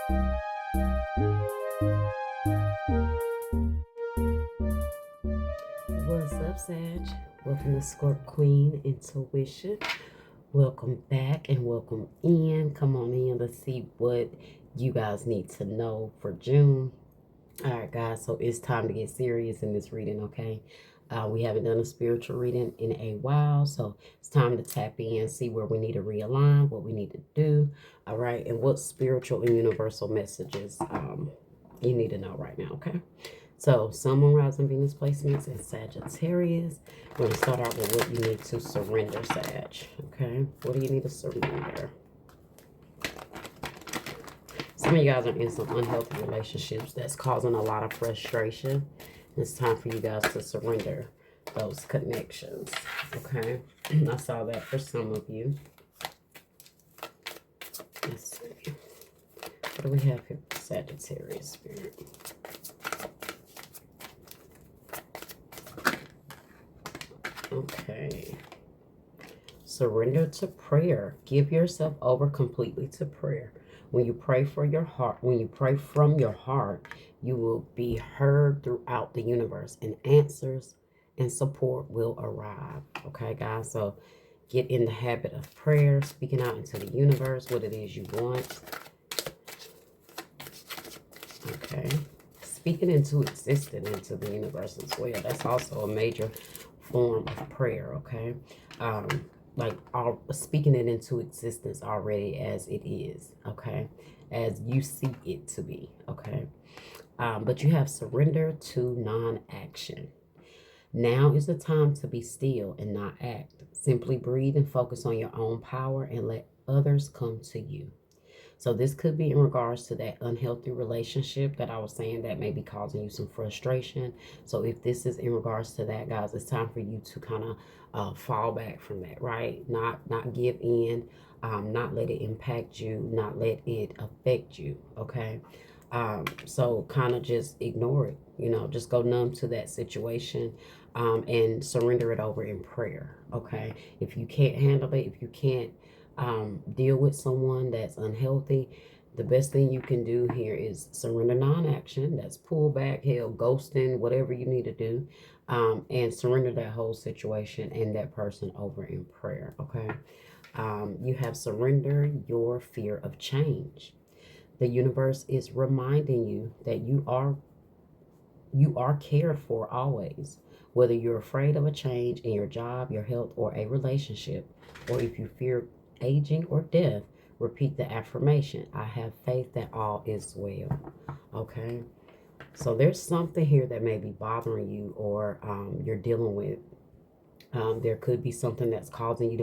What's up, Sag? Welcome to Scorp Queen Intuition. Welcome back and welcome in. Come on in. Let's see what you guys need to know for June. All right, guys. So it's time to get serious in this reading, okay? We haven't done a spiritual reading in a while, so it's time to tap in, see where we need to realign, what we need to do, all right, and what spiritual and universal messages you need to know right now, okay? So, Sun, Moon, Rising, Venus placements in Sagittarius. We're going to start out with what you need to surrender, Sag. Okay? What do you need to surrender? Some of you guys are in some unhealthy relationships that's causing a lot of frustration. It's time for you guys to surrender those connections. Okay? I saw that for some of you. Let's see. What do we have here for Sagittarius Spirit? Okay. Surrender to prayer. Give yourself over completely to prayer. When you pray for your heart, when you pray from your heart, you will be heard throughout the universe, and answers and support will arrive. Okay, guys? So get in the habit of prayer, speaking out into the universe what it is you want. Okay. Speaking into existence into the universe as well. That's also a major form of prayer, okay? Like speaking it into existence already as it is, okay? As you see it to be, okay? But you have surrender to non-action. Now is the time to be still and not act. Simply breathe and focus on your own power and let others come to you. So this could be in regards to that unhealthy relationship that I was saying that may be causing you some frustration. So if this is in regards to that, guys, it's time for you to kind of fall back from that, right? Not give in, not let it impact you, not let it affect you, okay? So kind of just ignore it, you know, just go numb to that situation and surrender it over in prayer, okay? If you can't handle it, if you can't deal with someone that's unhealthy, the best thing you can do here is surrender non-action. That's pull back, hell, ghosting, whatever you need to do, and surrender that whole situation and that person over in prayer, okay? You have surrender your fear of change. The universe is reminding you that you are cared for always. Whether you're afraid of a change in your job, your health, or a relationship, or if you fear aging or death, repeat the affirmation: I have faith that all is well. Okay? So there's something here that may be bothering you, or you're dealing with. There could be something that's calling you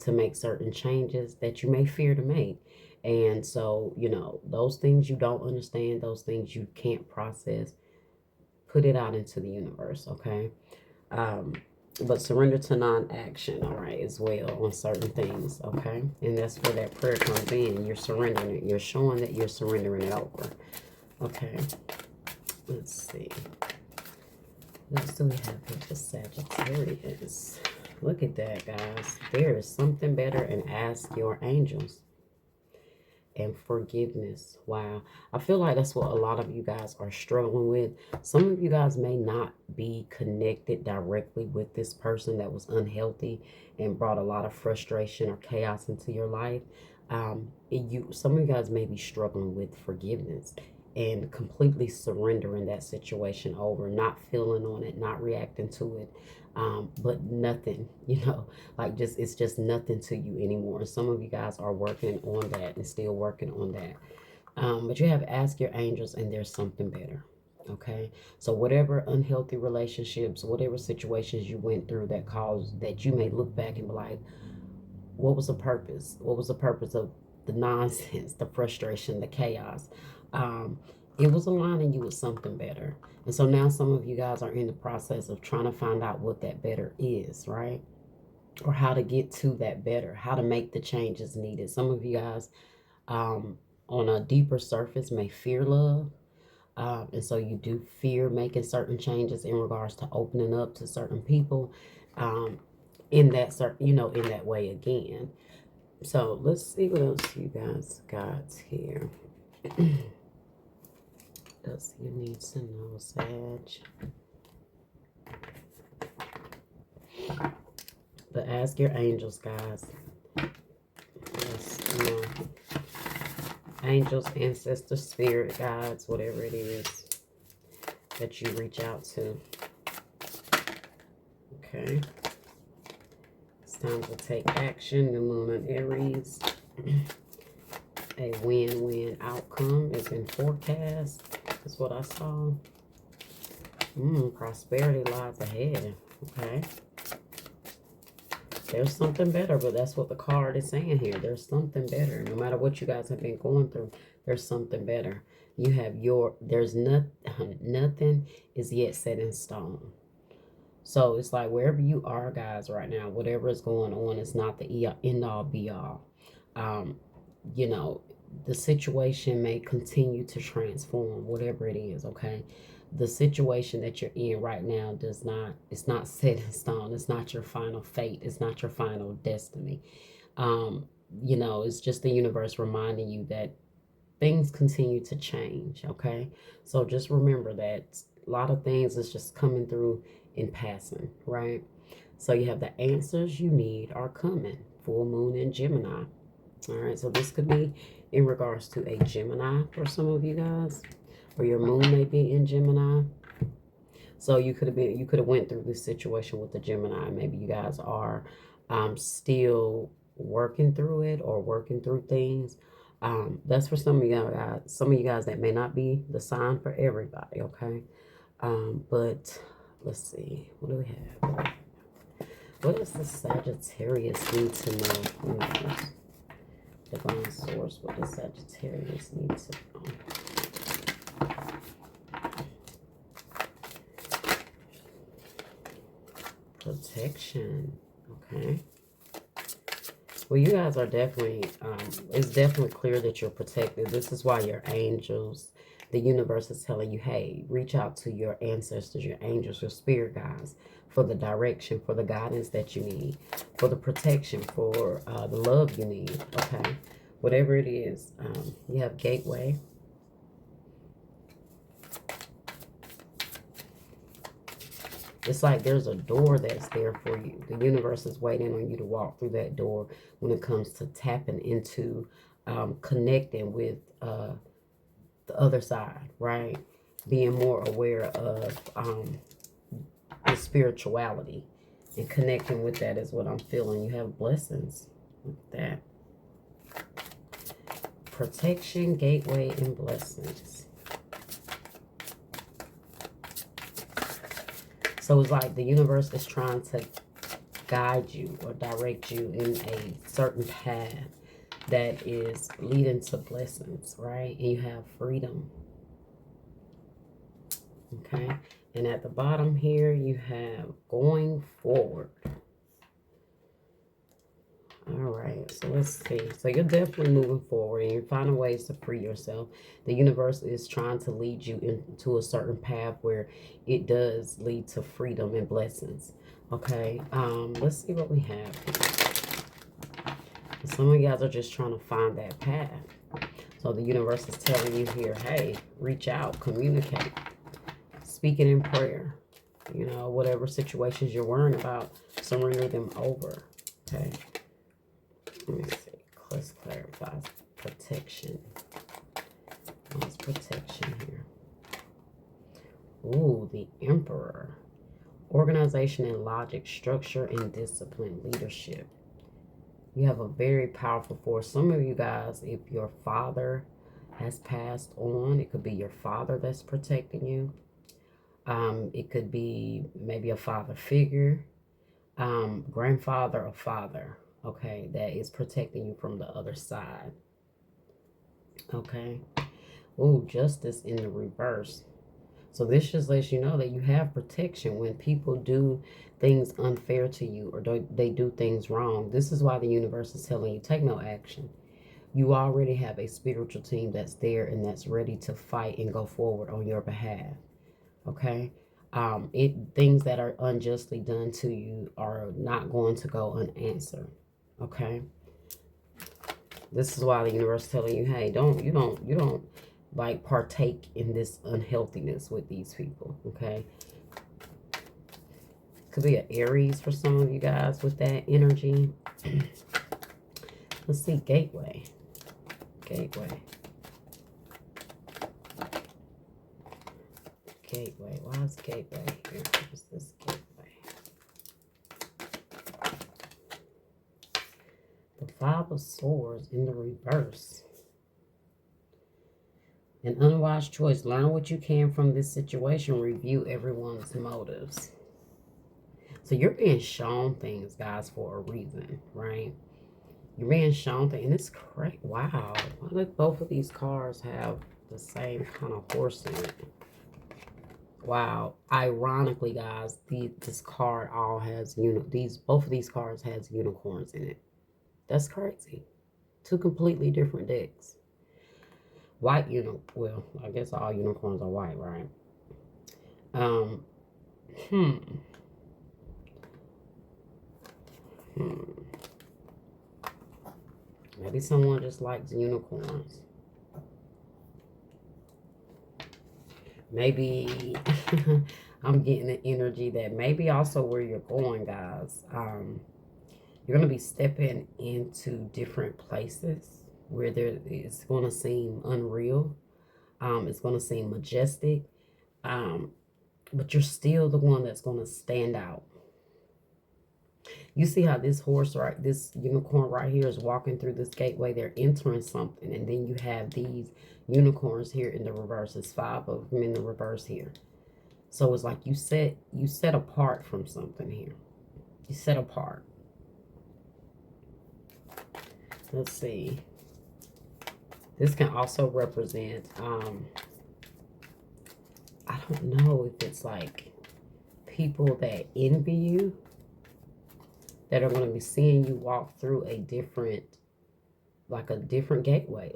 to make certain changes that you may fear to make. And so, you know, those things you don't understand, those things you can't process, put it out into the universe, okay? But surrender to non-action, all right, as well on certain things, okay? And that's where that prayer comes in. You're surrendering it. You're showing that you're surrendering it over, okay? Let's see. What else do we have here for Sagittarius? Look at that, guys. There is something better, and ask your angels. And forgiveness. Wow. I feel like that's what a lot of you guys are struggling with. Some of you guys may not be connected directly with this person that was unhealthy and brought a lot of frustration or chaos into your life. Some of you guys may be struggling with forgiveness and completely surrendering that situation over, not feeling on it, not reacting to it, but nothing, you know, like it's just nothing to you anymore. And some of you guys are working on that and still working on that. But you have asked your angels, and there's something better. Okay, so whatever unhealthy relationships, whatever situations you went through that caused that, you may look back and be like, what was the purpose? What was the purpose of the nonsense, the frustration, the chaos? It was aligning you with something better. And so now some of you guys are in the process of trying to find out what that better is, right? Or how to get to that better, how to make the changes needed. Some of you guys on a deeper surface may fear love. And so you do fear making certain changes in regards to opening up to certain people in that way again. So let's see what else you guys got here. Else you need to know, Sag. But ask your angels, guys. Yes, you know, angels, ancestors, spirit guides, whatever it is that you reach out to. Okay. It's time to take action. The moon in Aries. A win-win outcome is in forecast. That's what I saw. Prosperity lies ahead. Okay. There's something better, but that's what the card is saying here. There's something better. No matter what you guys have been going through, there's something better. You have there's nothing is yet set in stone. So it's like wherever you are, guys, right now, whatever is going on, it's not the end all be all. You know, the situation may continue to transform, whatever it is, okay? The situation that you're in right now it's not set in stone. It's not your final fate. It's not your final destiny. You know, it's just the universe reminding you that things continue to change, okay? So just remember that a lot of things is just coming through in passing, right? So you have the answers you need are coming. Full moon in Gemini. All right, so this could be in regards to a Gemini for some of you guys, or your moon may be in Gemini. So you could have went through this situation with the Gemini. Maybe you guys are still working through it or working through things. That's for some of you guys. Some of you guys that may not be the sign for everybody. Okay, but let's see. What do we have? What does the Sagittarius need to know? Divine source. What does Sagittarius need to know? Protection. Okay. Well, you guys are definitely, it's definitely clear that you're protected. This is why your angels, the universe is telling you, hey, reach out to your ancestors, your angels, your spirit guides for the direction, for the guidance that you need, for the protection, for the love you need, okay? Whatever it is, you have gateway. It's like there's a door that's there for you. The universe is waiting on you to walk through that door when it comes to tapping into connecting with the other side, right? Being more aware of the spirituality and connecting with that is what I'm feeling. You have blessings with that. Protection, gateway, and blessings. So it's like the universe is trying to guide you or direct you in a certain path that is leading to blessings, right? And you have freedom. Okay. And at the bottom here, you have going forward. All right, so let's see. So you're definitely moving forward and you're finding ways to free yourself. The universe is trying to lead you into a certain path where it does lead to freedom and blessings. Okay, let's see what we have here. Some of you guys are just trying to find that path. So the universe is telling you here, hey, reach out, communicate, speak it in prayer. You know, whatever situations you're worrying about, surrender them over. Okay. Let me see. Let's clarify protection. What's protection here? Ooh, the Emperor. Organization and logic, structure and discipline, leadership. You have a very powerful force. Some of you guys, if your father has passed on, it could be your father that's protecting you. It could be maybe a father figure, grandfather or father. Okay, that is protecting you from the other side. Okay. Oh, justice in the reverse. So this just lets you know that you have protection when people do things unfair to you or they do things wrong. This is why the universe is telling you, take no action. You already have a spiritual team that's there and that's ready to fight and go forward on your behalf. Okay. Things that are unjustly done to you are not going to go unanswered. Okay. This is why the universe is telling you, hey, you don't like partake in this unhealthiness with these people, okay? Could be an Aries for some of you guys with that energy. Let's see, gateway. Gateway. Gateway. Why is gateway here? What is this gateway? The Five of Swords in the reverse. An unwise choice. Learn what you can from this situation. Review everyone's motives. So you're being shown things, guys, for a reason, right? You're being shown things. And it's crazy. Wow. Why did both of these cards have the same kind of horse in it? Wow. Ironically, guys, this card all has, both of these cards has unicorns in it. That's crazy. Two completely different decks. White well, I guess all unicorns are white, right? Maybe someone just likes unicorns. Maybe I'm getting the energy that maybe also where you're going, guys. You're going to be stepping into different places where it's going to seem unreal. It's going to seem majestic. But you're still the one that's going to stand out. You see how this horse, right, this unicorn right here is walking through this gateway. They're entering something. And then you have these unicorns here in the reverse. It's 5 of them in the reverse here. So it's like you set apart from something here. You set apart. Let's see. This can also represent, I don't know if it's like people that envy you, that are going to be seeing you walk through a different gateway,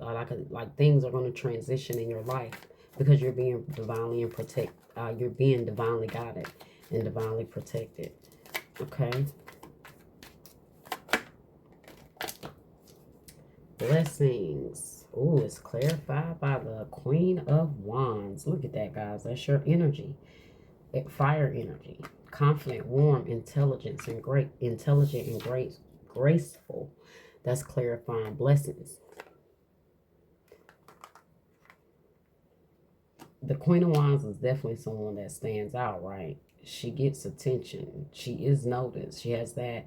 like things are going to transition in your life because you're being divinely you're being divinely guided and divinely protected. Okay. Blessings. Oh, it's clarified by the Queen of Wands. Look at that, guys. That's your energy. Fire energy. Confident, warm, intelligent, and graceful. That's clarifying. Blessings. The Queen of Wands is definitely someone that stands out, right? She gets attention. She is noticed. She has that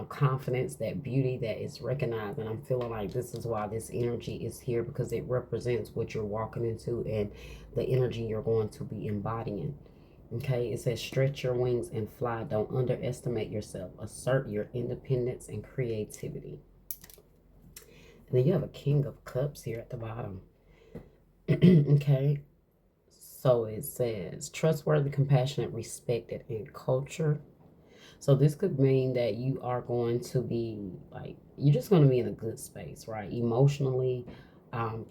confidence, that beauty that is recognized. And I'm feeling like this is why this energy is here, because it represents what you're walking into and the energy you're going to be embodying. Okay, it says stretch your wings and fly. Don't underestimate yourself. Assert your independence and creativity. And then you have a King of Cups here at the bottom. Okay, so it says trustworthy, compassionate, respected, and culture. So this could mean that you are going to be like, you're just going to be in a good space, right? Emotionally,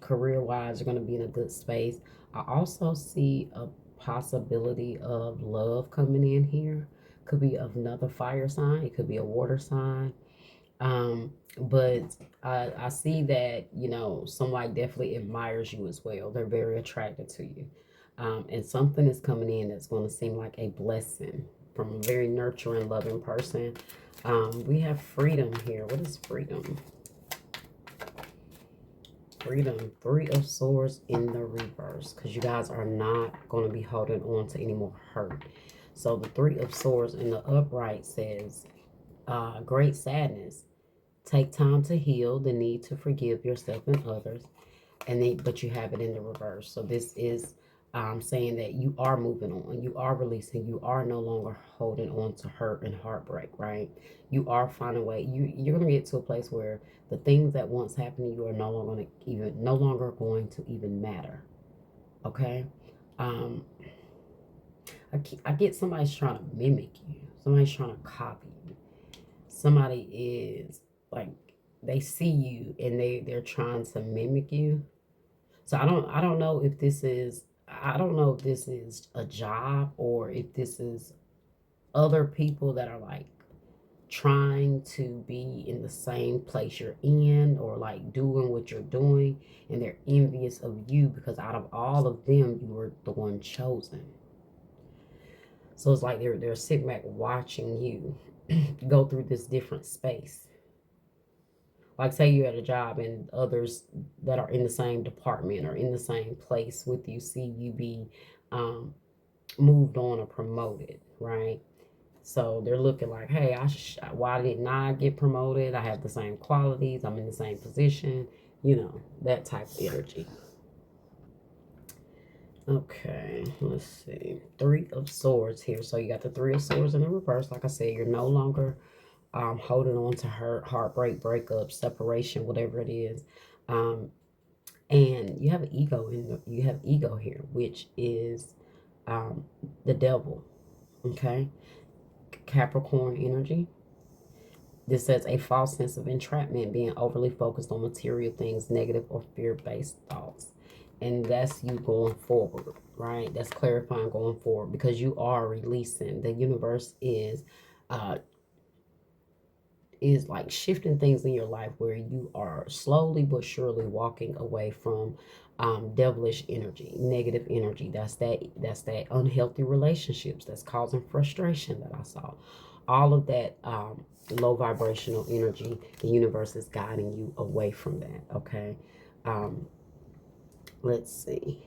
career-wise, you're going to be in a good space. I also see a possibility of love coming in here. Could be another fire sign. It could be a water sign. But I see that, somebody definitely admires you as well. They're very attracted to you. And something is coming in that's going to seem like a blessing from a very nurturing, loving person. We have freedom here. What is freedom? Freedom. 3 of Swords in the reverse, because you guys are not going to be holding on to any more hurt. So the 3 of Swords in the upright says great sadness. Take time to heal, the need to forgive yourself and others. But you have it in the reverse. So this is saying that you are moving on, you are releasing, you are no longer holding on to hurt and heartbreak, right? You are finding a way. You're going to get to a place where the things that once happened to you are no longer going to even matter. Okay. I get somebody's trying to mimic you. Somebody's trying to copy you. Somebody is like, they see you and they're trying to mimic you. So I don't know if this is a job or if this is other people that are like trying to be in the same place you're in, or like doing what you're doing, and they're envious of you because out of all of them, you were the one chosen. So it's like they're sitting back watching you go through this different space. Like, say you're at a job and others that are in the same department or in the same place with you see you be um, moved on or promoted, right? So they're looking like, hey, why didn't I get promoted? I have the same qualities. I'm in the same position. You know, that type of energy. Okay, let's see. Three of Swords here. So you got the Three of Swords in the reverse. Like I said, you're no longer holding on to hurt, heartbreak, breakup, separation, whatever it is. And you have ego you have ego here, which is the devil. Okay, Capricorn energy. This says a false sense of entrapment, being overly focused on material things, negative or fear-based thoughts. And that's you going forward, right? That's clarifying going forward, because you are releasing. The universe is like shifting things in your life where you are slowly but surely walking away from devilish energy, negative energy. That's that unhealthy relationships that's causing frustration that I saw. All of that low vibrational energy, the universe is guiding you away from that. Okay. Let's see.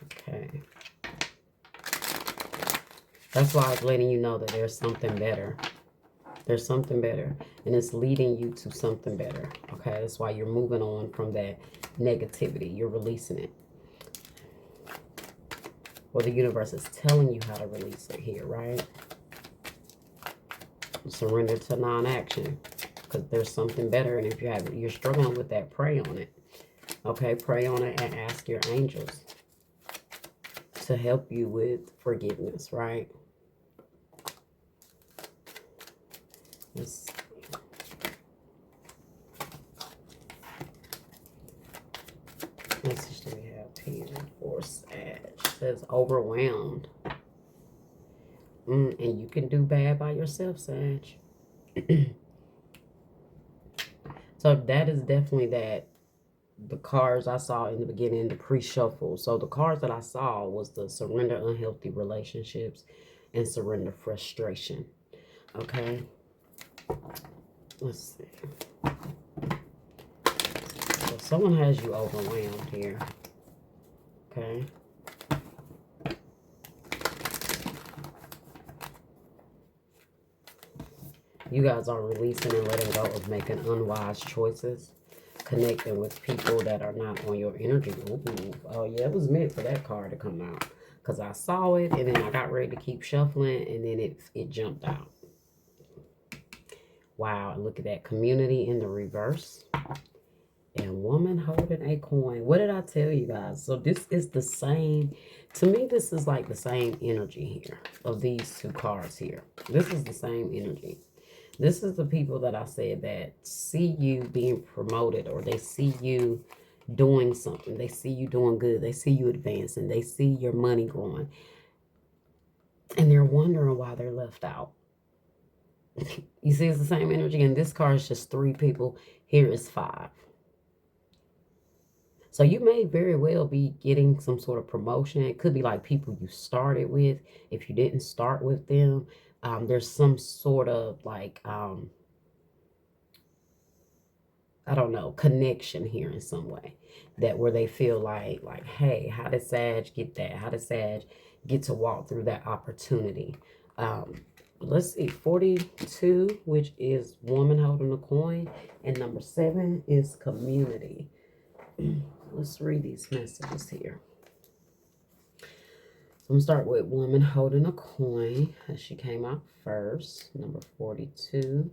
Okay. That's why I was letting you know that there's something better. There's something better, and it's leading you to something better. Okay, that's why you're moving on from that negativity. You're releasing it. Well, the universe is telling you how to release it here, right? Surrender to non-action, because there's something better. And if you're struggling with that, pray on it. Okay, pray on it and ask your angels to help you with forgiveness, right? Let's see. Message that we have here for SAG. It says overwhelmed. And you can do bad by yourself, Sag. So that is definitely that. The cards I saw in the beginning, the pre-shuffle. So the cards that I saw was the surrender unhealthy relationships and surrender frustration. Okay. Let's see. So someone has you overwhelmed here. Okay. You guys are releasing and letting go of making unwise choices, connecting with people that are not on your energy. Ooh, oh yeah, it was meant for that card to come out, because I saw it and then I got ready to keep shuffling and then it jumped out. Wow, look at that. Community in the reverse. And woman holding a coin. What did I tell you guys? So this is the same. To me, this is like the same energy here of these two cards here. This is the same energy. This is the people that I said that see you being promoted, or they see you doing something. They see you doing good. They see you advancing. They see your money growing. And they're wondering why they're left out. You see, it's the same energy. And this card is just 3 people. Here is 5. So you may very well be getting some sort of promotion. It could be like people you started with. If you didn't start with them, there's some sort of like, I don't know, connection here in some way, that where they feel like, hey, how did Sag get that? How did Sag get to walk through that opportunity? Let's see, 42, which is woman holding a coin, and number 7 is community. Let's read these messages here. So I'm going to start with woman holding a coin, as she came out first, number 42.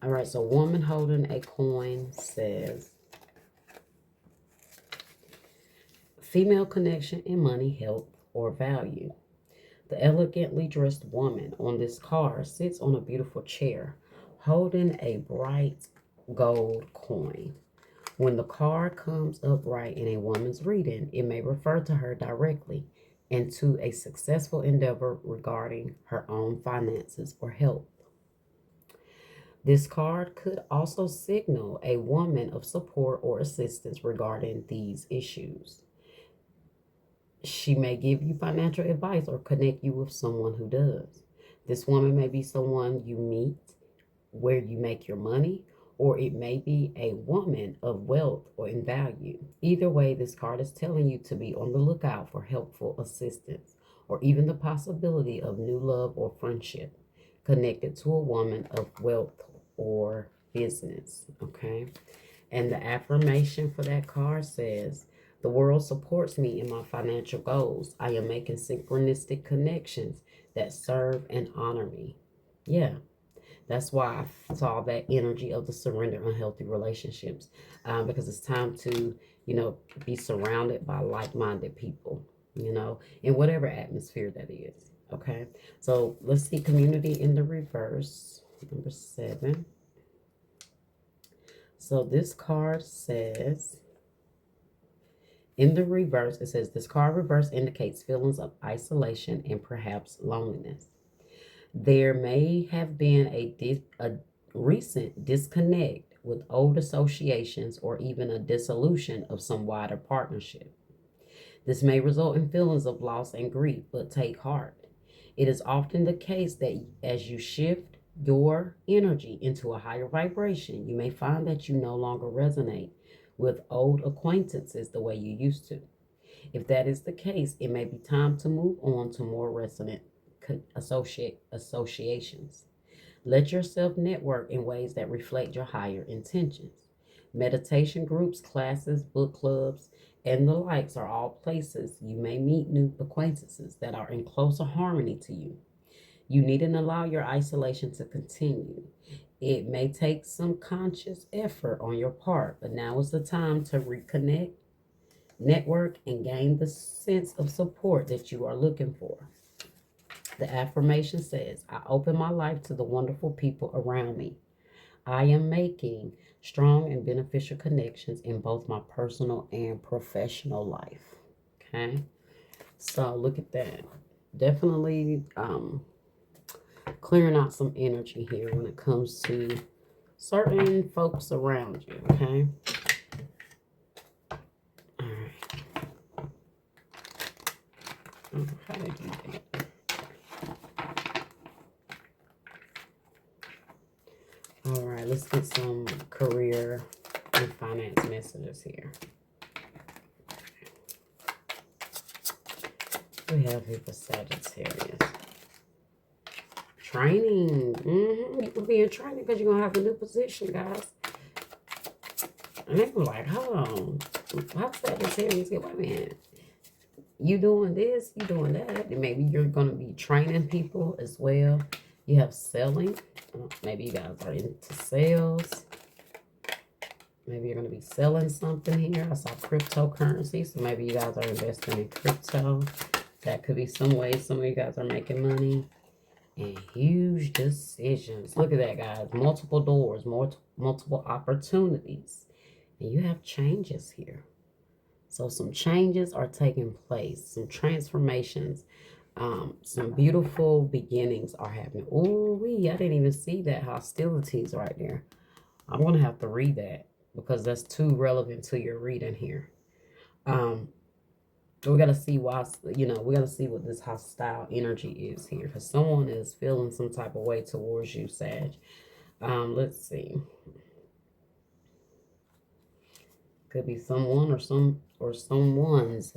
All right, so woman holding a coin says, female connection in money, health, or value. The elegantly dressed woman on this card sits on a beautiful chair, holding a bright gold coin. When the card comes upright in a woman's reading, it may refer to her directly and to a successful endeavor regarding her own finances or health. This card could also signal a woman of support or assistance regarding these issues. She may give you financial advice or connect you with someone who does. This woman may be someone you meet where you make your money, or it may be a woman of wealth or in value. Either way, this card is telling you to be on the lookout for helpful assistance or even the possibility of new love or friendship connected to a woman of wealth or business. Okay. And the affirmation for that card says, the world supports me in my financial goals. I am making synchronistic connections that serve and honor me. Yeah, that's why I saw that energy of the surrender unhealthy relationships, because it's time to, be surrounded by like-minded people, in whatever atmosphere that is. Okay, so let's see community in the reverse, number 7. So this card says, in the reverse, it says this card reverse indicates feelings of isolation and perhaps loneliness. There may have been a recent disconnect with old associations or even a dissolution of some wider partnership. This may result in feelings of loss and grief, but take heart. It is often the case that as you shift your energy into a higher vibration, you may find that you no longer resonate with old acquaintances the way you used to. If that is the case, it may be time to move on to more resonant associations. Let yourself network in ways that reflect your higher intentions. Meditation groups, classes, book clubs, and the likes are all places you may meet new acquaintances that are in closer harmony to you. You needn't allow your isolation to continue. It may take some conscious effort on your part, but now is the time to reconnect, network, and gain the sense of support that you are looking for. The affirmation says, I open my life to the wonderful people around me. I am making strong and beneficial connections in both my personal and professional life. Okay, so look at that. Definitely clearing out some energy here when it comes to certain folks around you. Okay. All right. How did you do that? All right, let's get some career and finance messages here. We have here for Sagittarius. Training. You could be in training because you're going to have a new position, guys. And they were like, hold on. How Sagittarius get, wait a minute. You doing this, you doing that. And maybe you're going to be training people as well. You have selling. Maybe you guys are into sales. Maybe you're going to be selling something here. I saw cryptocurrency. So maybe you guys are investing in crypto. That could be some way some of you guys are making money. And huge decisions. Look at that, guys. Multiple doors, multiple opportunities. And you have changes here. So some changes are taking place. Some transformations. Some beautiful beginnings are happening. Oh, I didn't even see that hostilities right there. I'm going to have to read that because that's too relevant to your reading here. We got to see why, we got to see what this hostile energy is here because someone is feeling some type of way towards you, Sag. Let's see. Could be someone or someone's,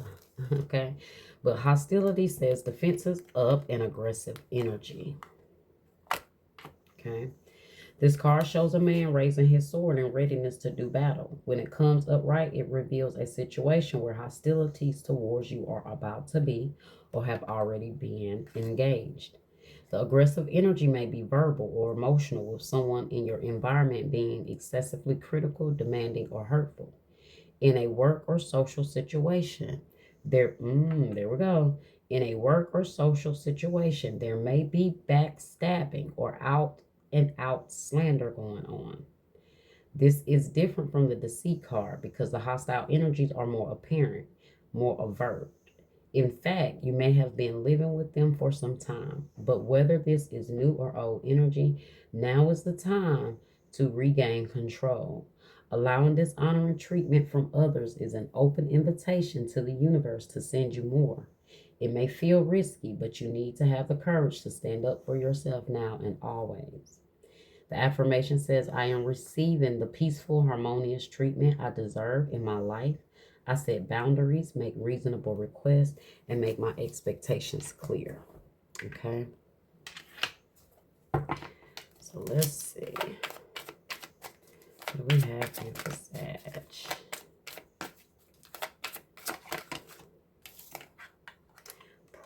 okay? But hostility says defenses up and aggressive energy. Okay. This card shows a man raising his sword in readiness to do battle. When it comes upright, it reveals a situation where hostilities towards you are about to be or have already been engaged. The aggressive energy may be verbal or emotional, with someone in your environment being excessively critical, demanding, or hurtful. In a work or social situation, there we go. In a work or social situation, there may be backstabbing or out and out slander going on. This is different from the deceit card because the hostile energies are more apparent, more overt. In fact, you may have been living with them for some time, but whether this is new or old energy, now is the time to regain control. Allowing dishonoring treatment from others is an open invitation to the universe to send you more. It may feel risky, but you need to have the courage to stand up for yourself now and always. The affirmation says, I am receiving the peaceful, harmonious treatment I deserve in my life. I set boundaries, make reasonable requests, and make my expectations clear. Okay. So let's see. What do we have here for SAG?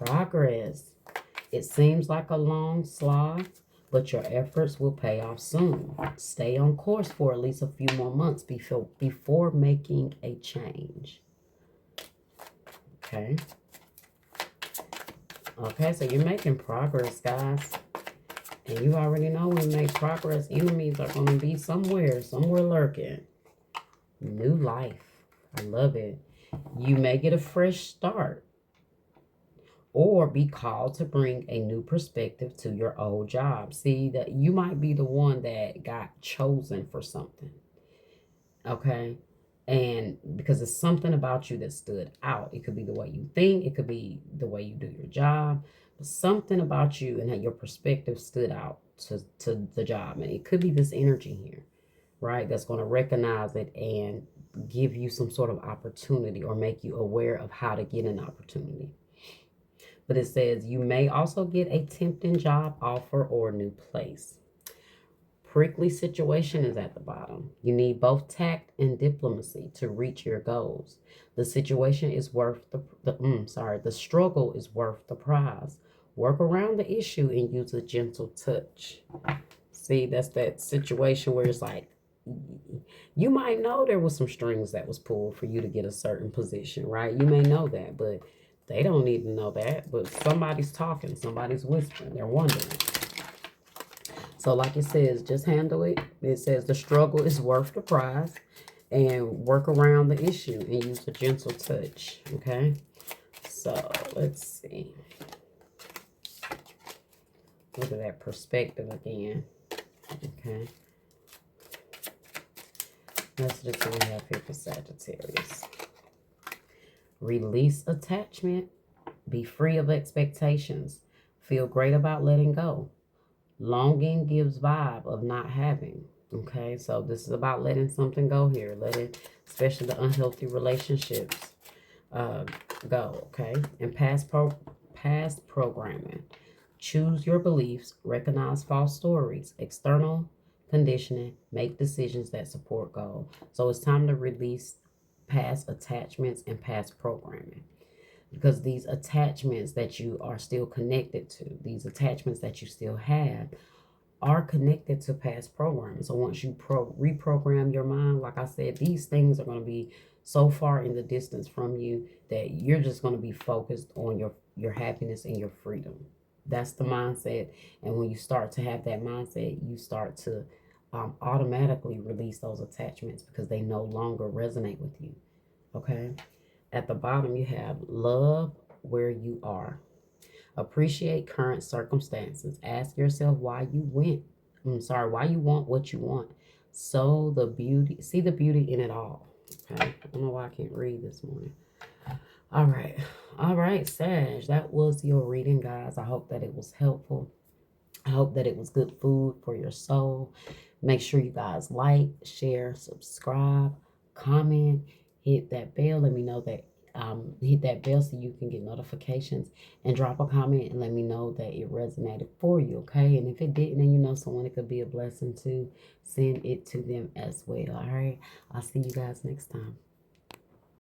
Progress. It seems like a long slog, but your efforts will pay off soon. Stay on course for at least a few more months before making a change. Okay. Okay, so you're making progress, guys. And you already know when you make progress, enemies are going to be somewhere lurking. New life. I love it. You may get a fresh start or be called to bring a new perspective to your old job. See, that you might be the one that got chosen for something. Okay? And because it's something about you that stood out. It could be the way you think, it could be the way you do your job, but something about you and that your perspective stood out to the job. And it could be this energy here, right? That's going to recognize it and give you some sort of opportunity or make you aware of how to get an opportunity. But it says you may also get a tempting job offer or a new place. Prickly situation is at the bottom. You need both tact and diplomacy to reach your goals. The situation is worth the struggle is worth the prize. Work around the issue and use a gentle touch. See, that's that situation where it's like, you might know there was some strings that was pulled for you to get a certain position, right? You may know that, but they don't need to know that. But somebody's talking, somebody's whispering, they're wondering. So like it says, just handle it. It says the struggle is worth the prize and work around the issue and use a gentle touch, okay? So let's see. Look at that perspective again, okay? That's the thing we have here for Sagittarius. Release attachment. Be free of expectations. Feel great about letting go. Longing gives vibe of not having. Okay, so this is about letting something go here. Let it, especially the unhealthy relationships, go. Okay, and past programming. Choose your beliefs. Recognize false stories. External conditioning. Make decisions that support goal. So it's time to release past attachments and past programming. Because these attachments that you are still connected to, these attachments that you still have, are connected to past programming. So once you reprogram your mind, like I said, these things are going to be so far in the distance from you that you're just going to be focused on your happiness and your freedom. That's the mindset. And when you start to have that mindset, you start to automatically release those attachments because they no longer resonate with you. Okay? At the bottom, you have love where you are. Appreciate current circumstances. Ask yourself why you why you want what you want. See the beauty in it all. Okay. I don't know why I can't read this morning. All right, Sag. That was your reading, guys. I hope that it was helpful. I hope that it was good food for your soul. Make sure you guys like, share, subscribe, comment, hit that bell. Let me know that hit that bell so you can get notifications, and drop a comment and let me know that it resonated for you, okay? And if it didn't and you know someone it could be a blessing to, send it to them as well. All right, I'll see you guys next time.